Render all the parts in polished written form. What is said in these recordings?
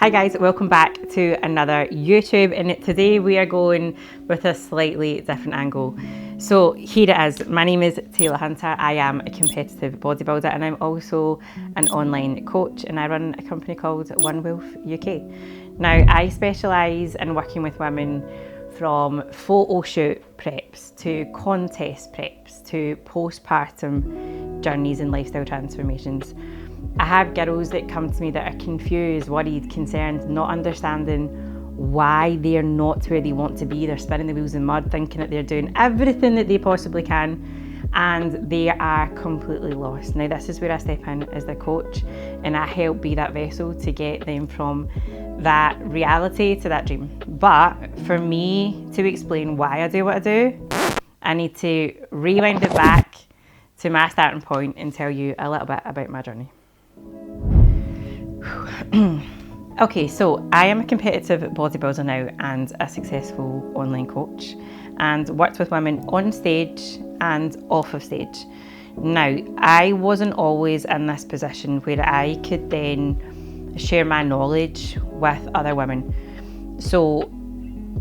Hi guys, welcome back to another YouTube, and today we are going with a slightly different angle. So here it is. My name is Tayla Hunter. I am a competitive bodybuilder and I'm also an online coach, and I run a company called One Wolf UK. Now I specialise in working with women from photo shoot preps to contest preps to postpartum journeys and lifestyle transformations. I have girls that come to me that are confused, worried, concerned, not understanding why they're not where they want to be. They're spinning the wheels in mud, thinking that they're doing everything that they possibly can, and they are completely lost. Now this is where I step in as the coach, and I help be that vessel to get them from that reality to that dream. But for me to explain why I do what I do, I need to rewind it back to my starting point and tell you a little bit about my journey. Okay, so I am a competitive bodybuilder now and a successful online coach, and worked with women on stage and off of stage. Now, I wasn't always in this position where I could then share my knowledge with other women. So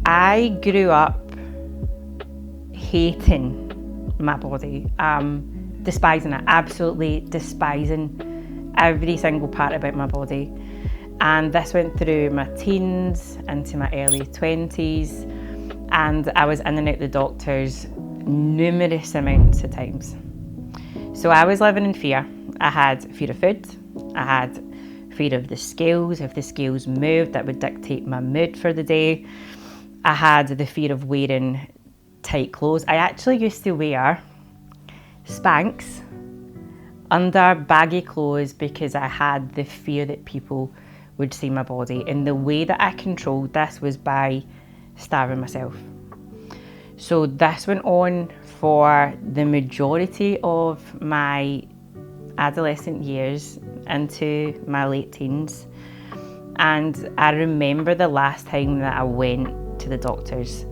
I grew up hating my body, despising it, absolutely despising every single part about my body. And this went through my teens into my early 20s, and I was in and out the doctors numerous amounts of times. So I was living in fear. I had fear of food, I had fear of the scales. If the scales moved, that would dictate my mood for the day. I had the fear of wearing tight clothes. I actually used to wear Spanx under baggy clothes because I had the fear that people would see my body, and the way that I controlled this was by starving myself. So this went on for the majority of my adolescent years into my late teens, and I remember the last time that I went to the doctors,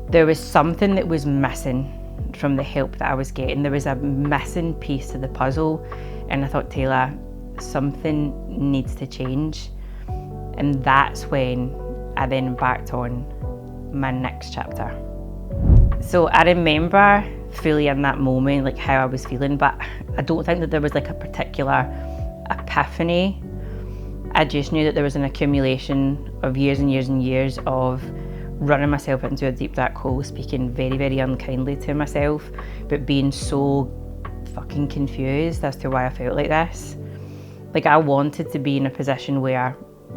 there was something that was missing from the help that I was getting. There was a missing piece to the puzzle, and I thought, Tayla, something needs to change. And that's when I then embarked on my next chapter. So I remember fully in that moment like how I was feeling, but I don't think that there was like a particular epiphany. I just knew that there was an accumulation of years and years and years of running myself into a deep dark hole, speaking very, very unkindly to myself, but being so fucking confused as to why I felt like this. Like, I wanted to be in a position where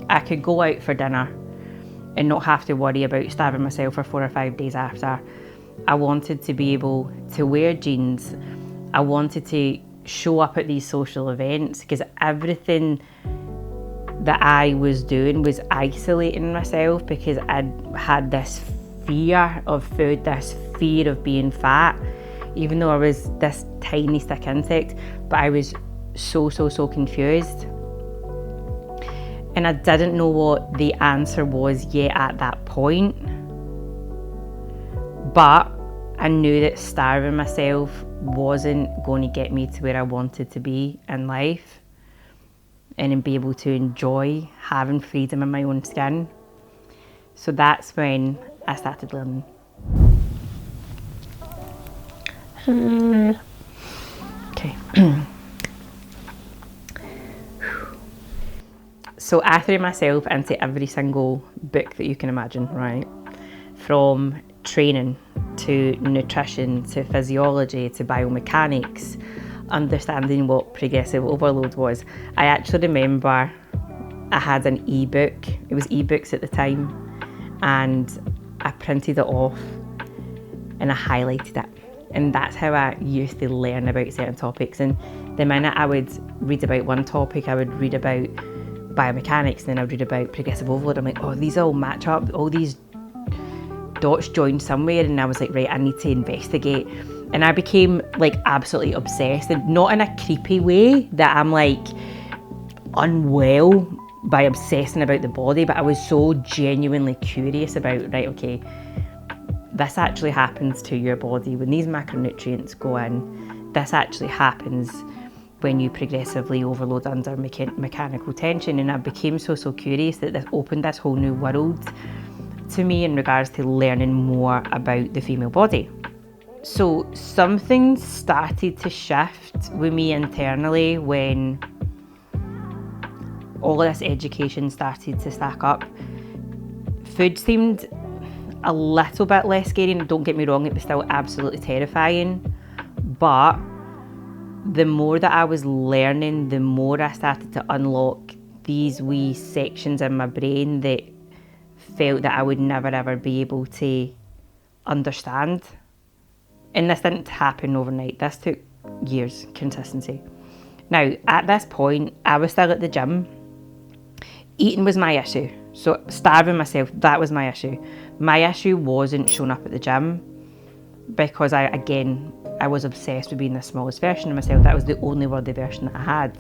I could go out for dinner and not have to worry about starving myself for 4 or 5 days after. I wanted to be able to wear jeans. I wanted to show up at these social events, because everything that I was doing was isolating myself, because I had this fear of food, this fear of being fat, even though I was this tiny stick insect. But I was so confused, and I didn't know what the answer was yet at that point. But I knew that starving myself wasn't going to get me to where I wanted to be in life and then be able to enjoy having freedom in my own skin. So that's when I started learning. Okay. So I threw myself into every single book that you can imagine, right? From training to nutrition to physiology to biomechanics, understanding what progressive overload was. I actually remember I had an ebook. It was ebooks at the time, and I printed it off and I highlighted it. And that's how I used to learn about certain topics. And the minute I would read about one topic, I would read about biomechanics, and then I would read about progressive overload. I'm like, oh, these all match up, all these dots join somewhere. And I was like, right, I need to investigate. And I became like absolutely obsessed, and not in a creepy way that I'm like unwell by obsessing about the body, but I was so genuinely curious about, right, okay, this actually happens to your body when these macronutrients go in. This actually happens when you progressively overload under mechanical tension. And I became so curious that this opened this whole new world to me in regards to learning more about the female body. So something started to shift with me internally when all of this education started to stack up. Food seemed a little bit less scary, and don't get me wrong, it was still absolutely terrifying, but the more that I was learning, the more I started to unlock these wee sections in my brain that felt that I would never ever be able to understand. And this didn't happen overnight, this took years, consistency. Now, at this point, I was still at the gym. Eating was my issue. So starving myself, that was my issue. My issue wasn't showing up at the gym because I was obsessed with being the smallest version of myself. That was the only worthy version that I had.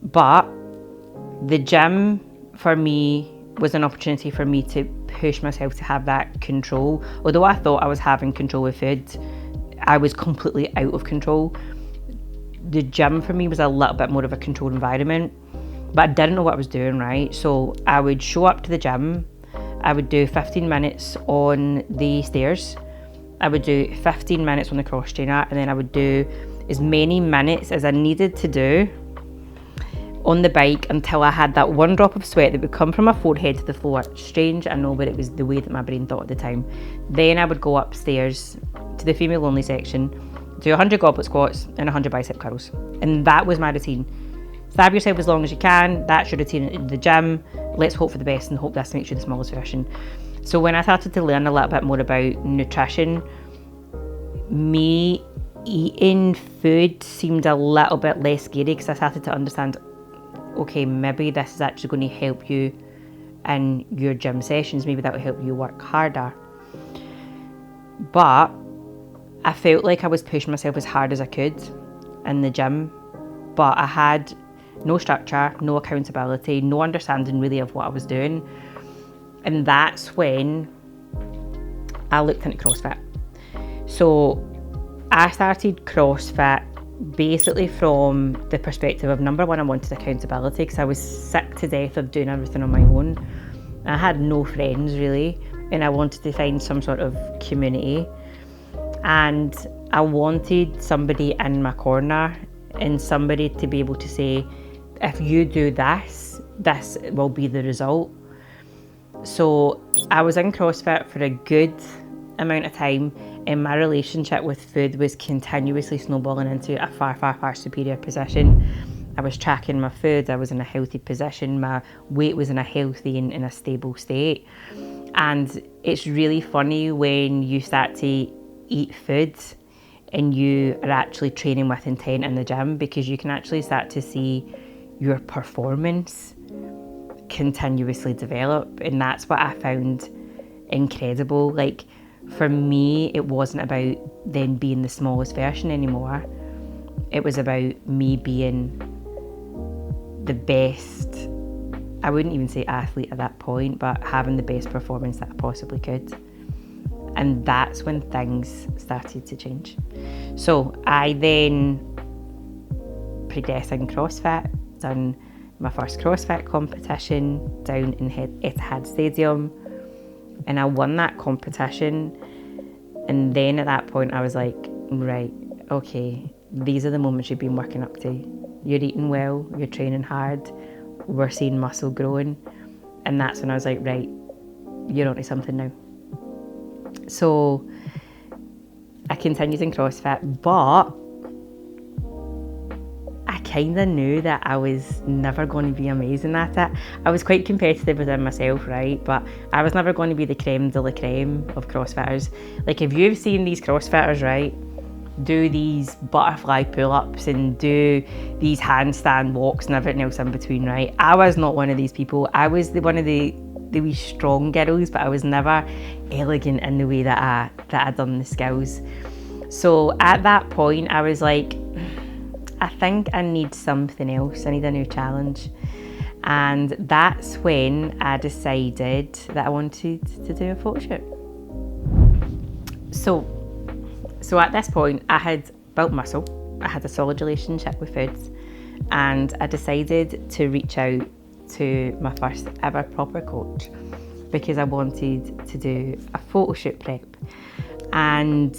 But the gym for me was an opportunity for me to push myself to have that control. Although I thought I was having control with food, I was completely out of control. The gym for me was a little bit more of a controlled environment, but I didn't know what I was doing, right? So I would show up to the gym, I would do 15 minutes on the stairs, I would do 15 minutes on the cross trainer, and then I would do as many minutes as I needed to do on the bike until I had that one drop of sweat that would come from my forehead to the floor. Strange, I know, but it was the way that my brain thought at the time. Then I would go upstairs to the female only section, do 100 goblet squats and 100 bicep curls. And that was my routine. Stab yourself as long as you can, that's your routine in the gym. Let's hope for the best and hope this makes you the smallest version. So when I started to learn a little bit more about nutrition, me eating food seemed a little bit less scary because I started to understand, okay, maybe this is actually going to help you in your gym sessions, maybe that will help you work harder. But I felt like I was pushing myself as hard as I could in the gym, but I had no structure, no accountability, no understanding really of what I was doing. And that's when I looked into CrossFit. So I started CrossFit basically from the perspective of, number one, I wanted accountability because I was sick to death of doing everything on my own. I had no friends really, and I wanted to find some sort of community. And I wanted somebody in my corner and somebody to be able to say, if you do this, this will be the result. So I was in CrossFit for a good amount of time, and my relationship with food was continuously snowballing into a far superior position. I was tracking my food, I was in a healthy position, my weight was in a healthy and in a stable state. And it's really funny when you start to eat food and you are actually training with intent in the gym, because you can actually start to see your performance continuously develop. And that's what I found incredible. Like, for me, it wasn't about then being the smallest version anymore. It was about me being the best, I wouldn't even say athlete at that point, but having the best performance that I possibly could. And that's when things started to change. So I then progressed in CrossFit, done my first CrossFit competition down in Etihad Stadium, and I won that competition. And then at that point I was like, right, okay, these are the moments you've been working up to. You're eating well, you're training hard, we're seeing muscle growing. And that's when I was like, right, you're onto something now. So I continued in CrossFit, but I kind of knew that I was never going to be amazing at it. I was quite competitive within myself, right? But I was never going to be the creme de la creme of CrossFitters. Like, if you've seen these CrossFitters, right, do these butterfly pull-ups and do these handstand walks and everything else in between, right? I was not one of these people. I was one of the wee strong girls, but I was never elegant in the way that I done the skills. So at that point, I was like, I think I need something else. I need a new challenge. And that's when I decided that I wanted to do a photo shoot. So at this point, I had built muscle. I had a solid relationship with foods, and I decided to reach out to my first ever proper coach because I wanted to do a photo shoot prep. And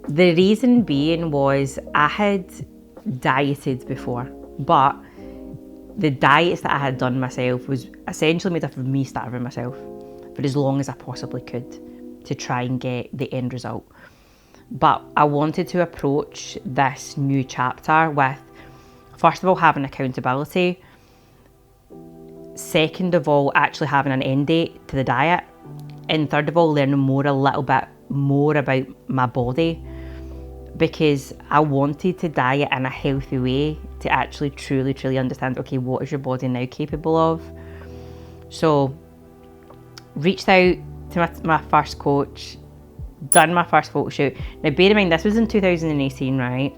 the reason being was I had dieted before, but the diets that I had done myself was essentially made up of me starving myself for as long as I possibly could to try and get the end result. But I wanted to approach this new chapter with, first of all, having accountability, second of all, actually having an end date to the diet, and third of all, learning a little bit more about my body, because I wanted to diet in a healthy way to actually truly understand, okay, what is your body now capable of? So reached out to my first coach, done my first photo shoot. Now bear in mind, this was in 2018, right?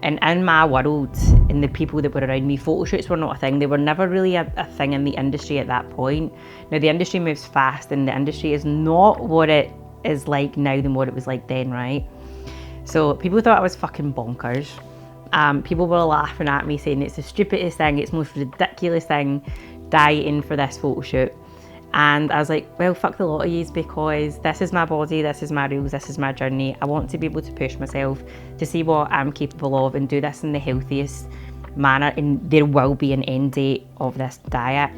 And in my world, and the people that were around me, photo shoots were not a thing. They were never really a thing in the industry at that point. Now the industry moves fast, and the industry is not what it is like now than what it was like then, right? So people thought I was fucking bonkers. People were laughing at me, saying it's the stupidest thing, it's the most ridiculous thing, dieting for this photo shoot. And I was like, well, fuck the lot of yous, because this is my body, this is my rules, this is my journey. I want to be able to push myself to see what I'm capable of and do this in the healthiest manner, and there will be an end date of this diet.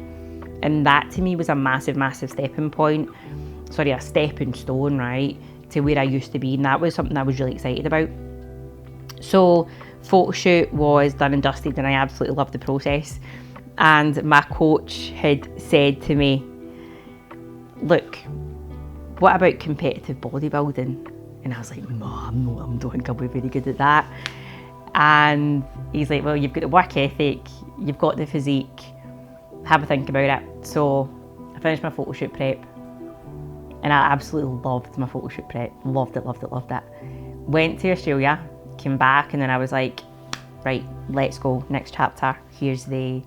And that to me was a massive stepping point, a stepping stone, right, to where I used to be. And that was something I was really excited about. So photo shoot was done and dusted, and I absolutely loved the process. And my coach had said to me, look, what about competitive bodybuilding? And I was like, no, I don't think I'll be very good at that. And he's like, well, you've got the work ethic, you've got the physique, have a think about it. So I finished my photo shoot prep, and I absolutely loved my photo shoot prep. Loved it. Went to Australia, came back, and then I was like, right, let's go, next chapter. Here's the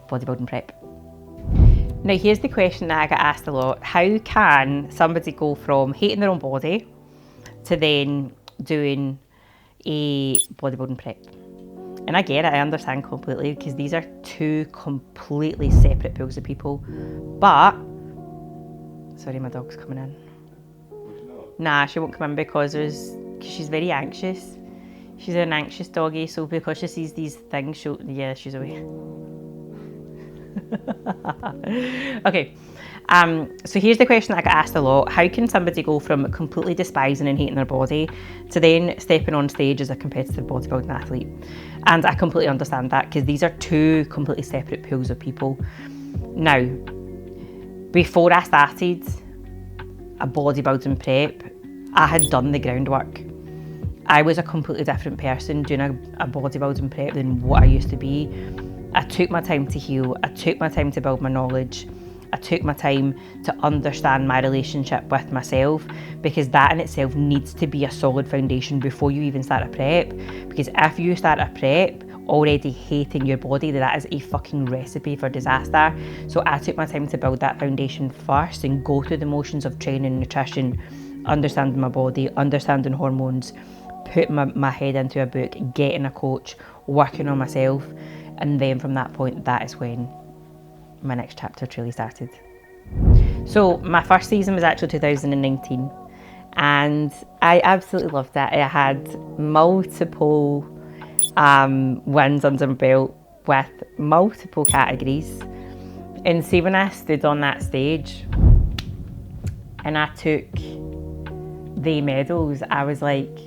bodybuilding prep. Now here's the question that I get asked a lot. How can somebody go from hating their own body to then doing a bodybuilding prep? And I get it, I understand completely, because these are two completely separate pools of people. But, sorry, my dog's coming in. Nah, she won't come in because she's very anxious. She's an anxious doggy, so because she sees these things, she's away. Okay, so here's the question that I get asked a lot. How can somebody go from completely despising and hating their body to then stepping on stage as a competitive bodybuilding athlete? And I completely understand that, because these are two completely separate pools of people. Now, before I started a bodybuilding prep, I had done the groundwork. I was a completely different person doing a bodybuilding prep than what I used to be. I took my time to heal, I took my time to build my knowledge, I took my time to understand my relationship with myself, because that in itself needs to be a solid foundation before you even start a prep. Because if you start a prep already hating your body, that is a fucking recipe for disaster. So I took my time to build that foundation first and go through the motions of training, nutrition, understanding my body, understanding hormones, putting my head into a book, getting a coach, working on myself. And then from that point, that is when my next chapter truly started. So my first season was actually 2019, and I absolutely loved it. I had multiple wins under my belt with multiple categories. And see, when I stood on that stage and I took the medals, I was like,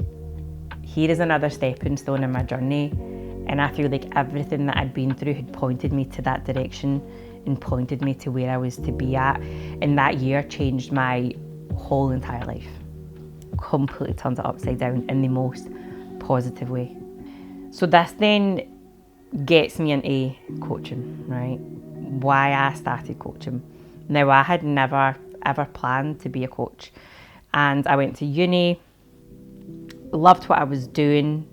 here is another stepping stone in my journey. And I feel like everything that I'd been through had pointed me to that direction and pointed me to where I was to be at. And that year changed my whole entire life. Completely turned it upside down in the most positive way. So this then gets me into coaching, right? Why I started coaching. Now, I had never ever planned to be a coach. And I went to uni, loved what I was doing,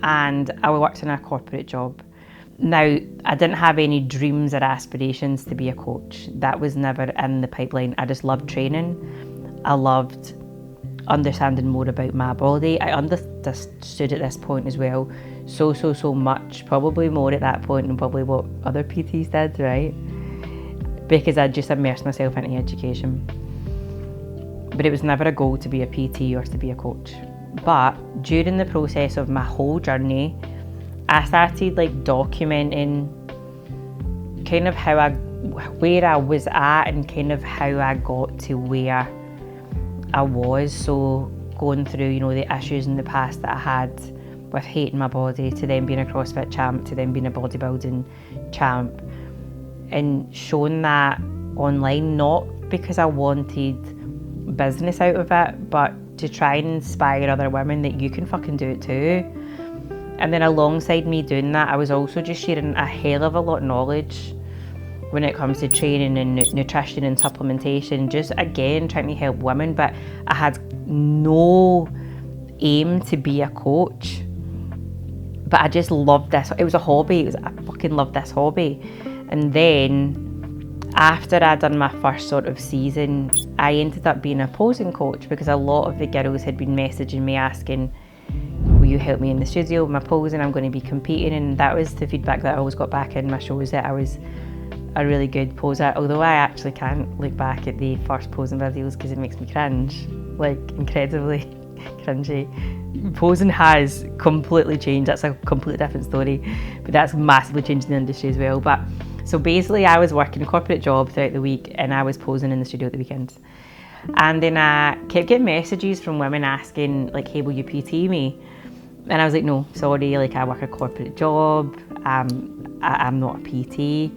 and I worked in a corporate job. Now, I didn't have any dreams or aspirations to be a coach. That was never in the pipeline. I just loved training. I loved understanding more about my body. I understood at this point as well so much, probably more at that point than probably what other PTs did, right? Because I just immersed myself into education. But it was never a goal to be a PT or to be a coach. But during the process of my whole journey, I started like documenting kind of where I was at and kind of how I got to where I was. So going through, you know, the issues in the past that I had with hating my body, to then being a CrossFit champ, to then being a bodybuilding champ, and showing that online, not because I wanted business out of it, but to try and inspire other women that you can fucking do it too. And then alongside me doing that, I was also just sharing a hell of a lot of knowledge when it comes to training and nutrition and supplementation, just again trying to help women. But I had no aim to be a coach, but I just loved this. It was a hobby. I fucking loved this hobby. And then after I'd done my first sort of season, I ended up being a posing coach, because a lot of the girls had been messaging me asking, will you help me in the studio with my posing? I'm going to be competing. And that was the feedback that I always got back in my shows, that I was a really good poser, although I actually can't look back at the first posing videos because it makes me cringe, like incredibly cringy. Posing has completely changed. That's a completely different story, but that's massively changed in the industry as well. But so basically I was working a corporate job throughout the week and I was posing in the studio at the weekends. And then I kept getting messages from women asking like, hey, will you PT me? And I was like, no, sorry, like I work a corporate job, I'm not a PT.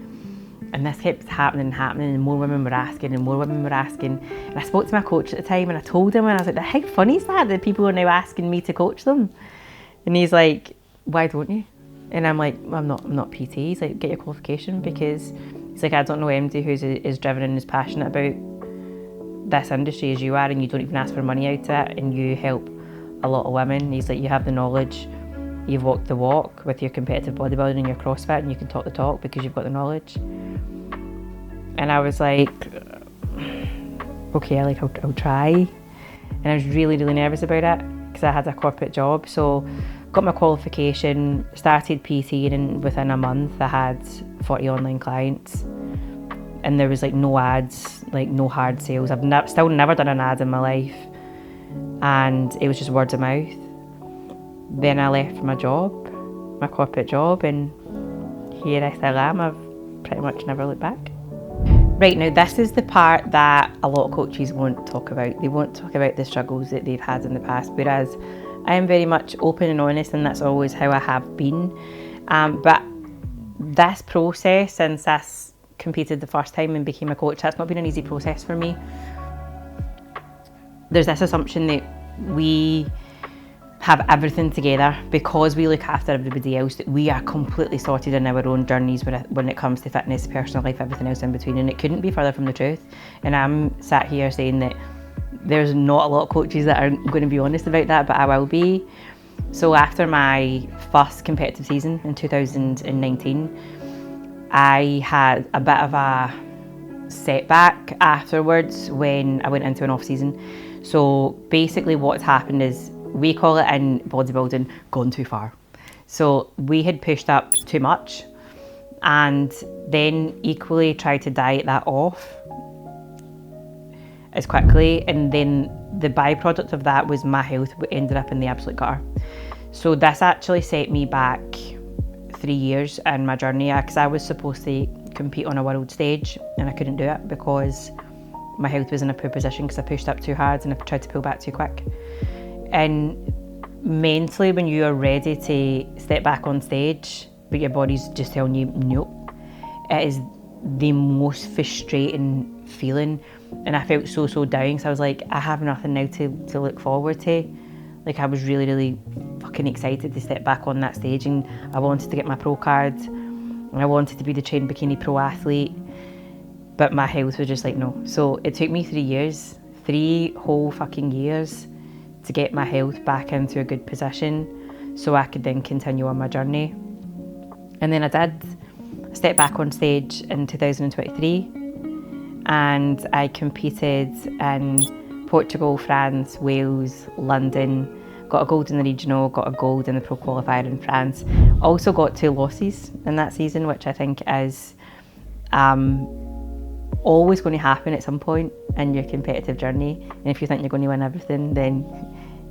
And this kept happening and more women were asking and more women were asking. And I spoke to my coach at the time and I told him, and I was like, how funny is that people are now asking me to coach them? And he's like, why don't you? And I'm like, well, I'm not PT. He's like, get your qualification, because he's like, I don't know anybody who's as driven and as passionate about this industry as you are, and you don't even ask for money out of it, and you help a lot of women. He's like, you have the knowledge, you've walked the walk with your competitive bodybuilding and your CrossFit, and you can talk the talk because you've got the knowledge. And I was like, okay, like I'll try. And I was really nervous about it because I had a corporate job. So got my qualification, started PTing, and within a month I had 40 online clients. And there was like no ads, like no hard sales. I've still never done an ad in my life. And it was just word of mouth. Then I left my job, my corporate job, and here I still am. I've pretty much never looked back. Right, now this is the part that a lot of coaches won't talk about. They won't talk about the struggles that they've had in the past, whereas I am very much open and honest, and that's always how I have been. But this process, since I competed the first time and became a coach, that's not been an easy process for me. There's this assumption that we have everything together because we look after everybody else, that we are completely sorted in our own journeys when it comes to fitness, personal life, everything else in between, and it couldn't be further from the truth. And I'm sat here saying that there's not a lot of coaches that are going to be honest about that, but I will be. So after my first competitive season in 2019, I had a bit of a setback afterwards when I went into an off season. So basically what's happened is, we call it in bodybuilding, gone too far. So we had pushed up too much and then equally tried to diet that off as quickly. And then the byproduct of that was my health ended up in the absolute gutter. So this actually set me back 3 years in my journey, because I was supposed to compete on a world stage and I couldn't do it because my health was in a poor position because I pushed up too hard and I tried to pull back too quick. And mentally, when you are ready to step back on stage, but your body's just telling you, nope, it is the most frustrating feeling. And I felt so down, so I was like, I have nothing now to look forward to. Like, I was really fucking excited to step back on that stage, and I wanted to get my pro card, and I wanted to be the trained bikini pro athlete, but my health was just like, no. So it took me 3 years, 3 whole fucking years, to get my health back into a good position so I could then continue on my journey. And then I did. I stepped back on stage in 2023 and I competed in Portugal, France, Wales, London, got a gold in the regional, got a gold in the pro qualifier in France. Also got 2 losses in that season, which I think is always going to happen at some point in your competitive journey. And if you think you're going to win everything, then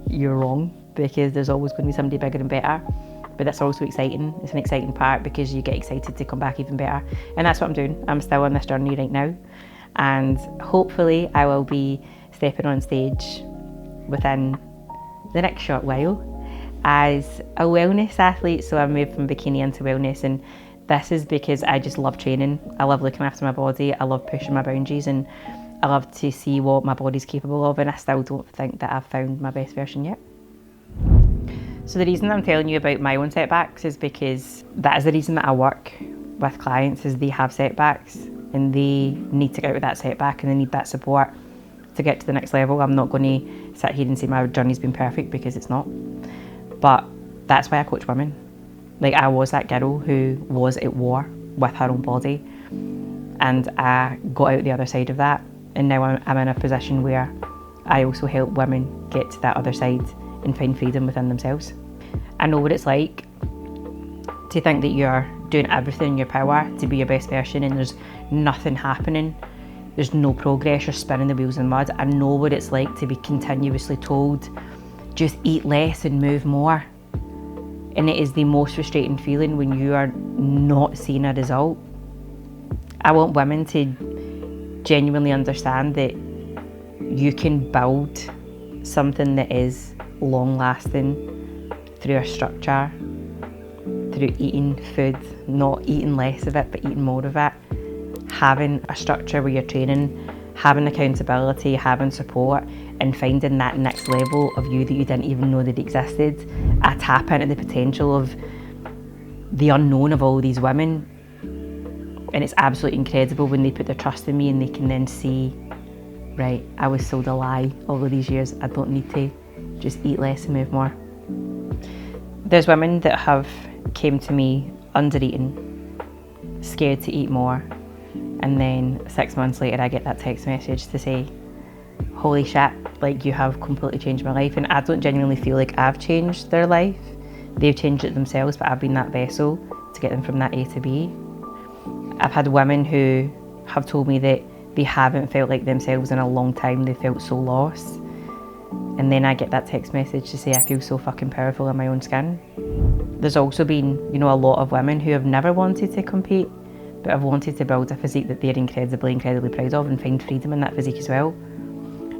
you're wrong, because there's always going to be somebody bigger and better. But that's also exciting. It's an exciting part because you get excited to come back even better. And that's what I'm doing. I'm still on this journey right now. And hopefully I will be stepping on stage within the next short while as a wellness athlete. So I moved from bikini into wellness, and this is because I just love training. I love looking after my body. I love pushing my boundaries, and I love to see what my body's capable of, and I still don't think that I've found my best version yet. So the reason I'm telling you about my own setbacks is because that is the reason that I work with clients, is they have setbacks and they need to get out of that setback and they need that support to get to the next level. I'm not going to sit here and say my journey's been perfect, because it's not. But that's why I coach women. Like, I was that girl who was at war with her own body, and I got out the other side of that, and now I'm in a position where I also help women get to that other side and find freedom within themselves. I know what it's like to think that you're doing everything in your power to be your best version and there's nothing happening. There's no progress, you're spinning the wheels in mud. I know what it's like to be continuously told, just eat less and move more. And it is the most frustrating feeling when you are not seeing a result. I want women to genuinely understand that you can build something that is long lasting through a structure, through eating food, not eating less of it, but eating more of it. Having a structure where you're training, having accountability, having support, and finding that next level of you that you didn't even know that existed. I tap into the potential of the unknown of all these women, and it's absolutely incredible when they put their trust in me and they can then see, right, I was sold a lie all of these years. I don't need to just eat less and move more. There's women that have came to me under eating, scared to eat more, and then 6 months later I get that text message to say, holy shit, like, you have completely changed my life. And I don't genuinely feel like I've changed their life. They've changed it themselves, but I've been that vessel to get them from that A to B. I've had women who have told me that they haven't felt like themselves in a long time. They felt so lost. And then I get that text message to say I feel so fucking powerful in my own skin. There's also been, a lot of women who have never wanted to compete, but have wanted to build a physique that they're incredibly proud of and find freedom in that physique as well.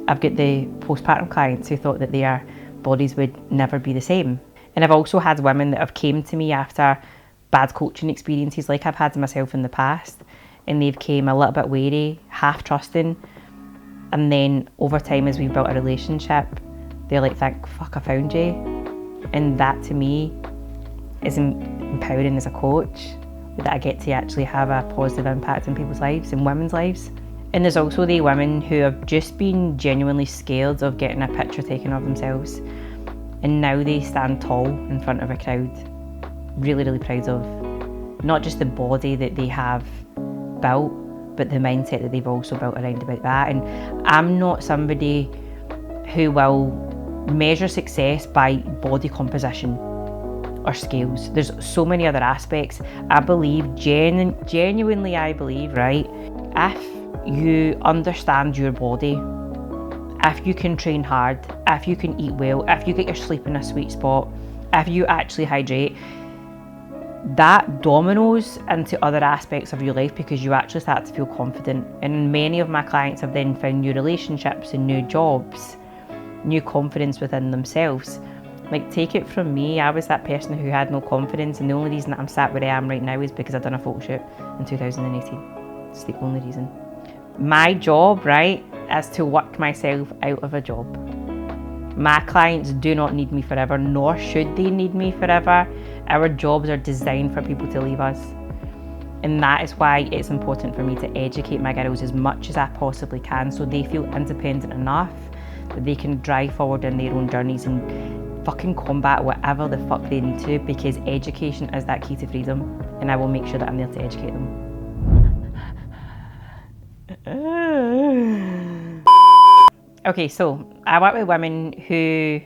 I've got the postpartum clients who thought that their bodies would never be the same. And I've also had women that have came to me after bad coaching experiences like I've had myself in the past, and they've came a little bit wary, half trusting, and then over time as we've built a relationship, they're like, thank fuck I found you. And that to me is empowering as a coach, that I get to actually have a positive impact in people's lives and women's lives. And there's also the women who have just been genuinely scared of getting a picture taken of themselves, and now they stand tall in front of a crowd, really proud of not just the body that they have built, but the mindset that they've also built around about that. And I'm not somebody who will measure success by body composition or scales. There's so many other aspects. I believe, genuinely I believe, right, if you understand your body, if you can train hard, if you can eat well, if you get your sleep in a sweet spot, if you actually hydrate, that dominoes into other aspects of your life, because you actually start to feel confident. And many of my clients have then found new relationships and new jobs, new confidence within themselves. Like, take it from me, I was that person who had no confidence, and the only reason that I'm sat where I am right now is because I've done a photo shoot in 2018. It's the only reason. My job, right, is to work myself out of a job. My clients do not need me forever, nor should they need me forever. Our jobs are designed for people to leave us. And that is why it's important for me to educate my girls as much as I possibly can, so they feel independent enough that they can drive forward in their own journeys and fucking combat whatever the fuck they need to, because education is that key to freedom, and I will make sure that I'm there to educate them. Okay, so I work with women who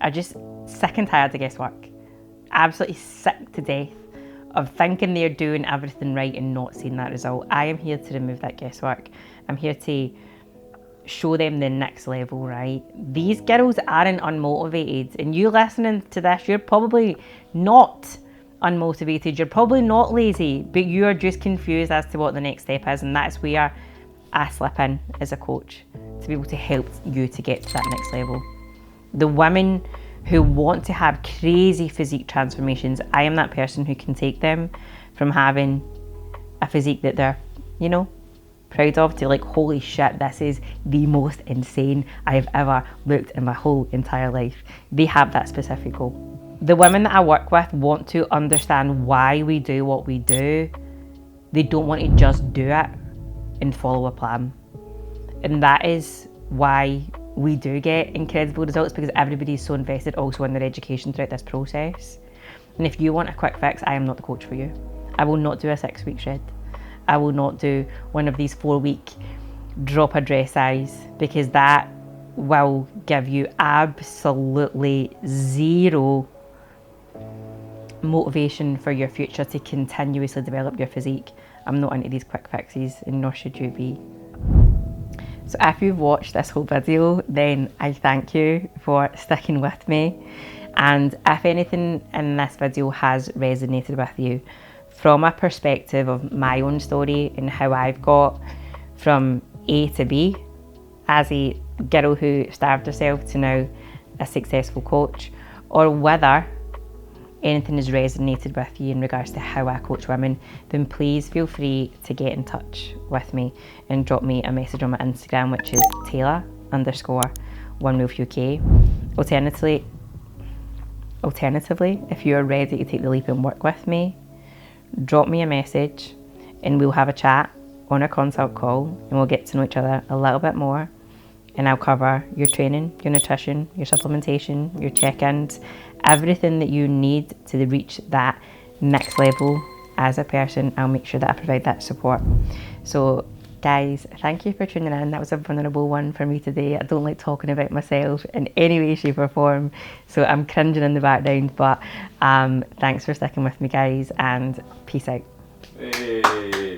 are just sick and tired of guesswork. Absolutely sick to death of thinking they're doing everything right and not seeing that result. I am here to remove that guesswork. I'm here to show them the next level, right? These girls aren't unmotivated, and you listening to this, you're probably not unmotivated, you're probably not lazy, but you are just confused as to what the next step is, and that's where I slip in as a coach to be able to help you to get to that next level. The women who want to have crazy physique transformations, I am that person who can take them from having a physique that they're, you know, proud of to like, holy shit, this is the most insane I have ever looked in my whole entire life. They have that specific goal. The women that I work with want to understand why we do what we do. They don't want to just do it and follow a plan. And that is why we do get incredible results, because everybody's so invested also in their education throughout this process. And if you want a quick fix, I am not the coach for you. I will not do a 6-week shred. I will not do one of these 4-week drop a dress size, because that will give you absolutely zero motivation for your future to continuously develop your physique. I'm not into these quick fixes, and nor should you be. So if you've watched this whole video, then I thank you for sticking with me. And if anything in this video has resonated with you from a perspective of my own story and how I've got from A to B as a girl who starved herself to now a successful coach, or whether anything has resonated with you in regards to how I coach women, then please feel free to get in touch with me and drop me a message on my Instagram, which is Tayla_OneRoofUK. Alternatively, if you're ready to take the leap and work with me, drop me a message and we'll have a chat on a consult call, and we'll get to know each other a little bit more. And I'll cover your training, your nutrition, your supplementation, your check-ins, everything that you need to reach that next level as a person. I'll make sure that I provide that support. So guys, thank you for tuning in. That was a vulnerable one for me today. I don't like talking about myself in any way, shape or form, so I'm cringing in the background, but thanks for sticking with me, guys, and peace out. Hey.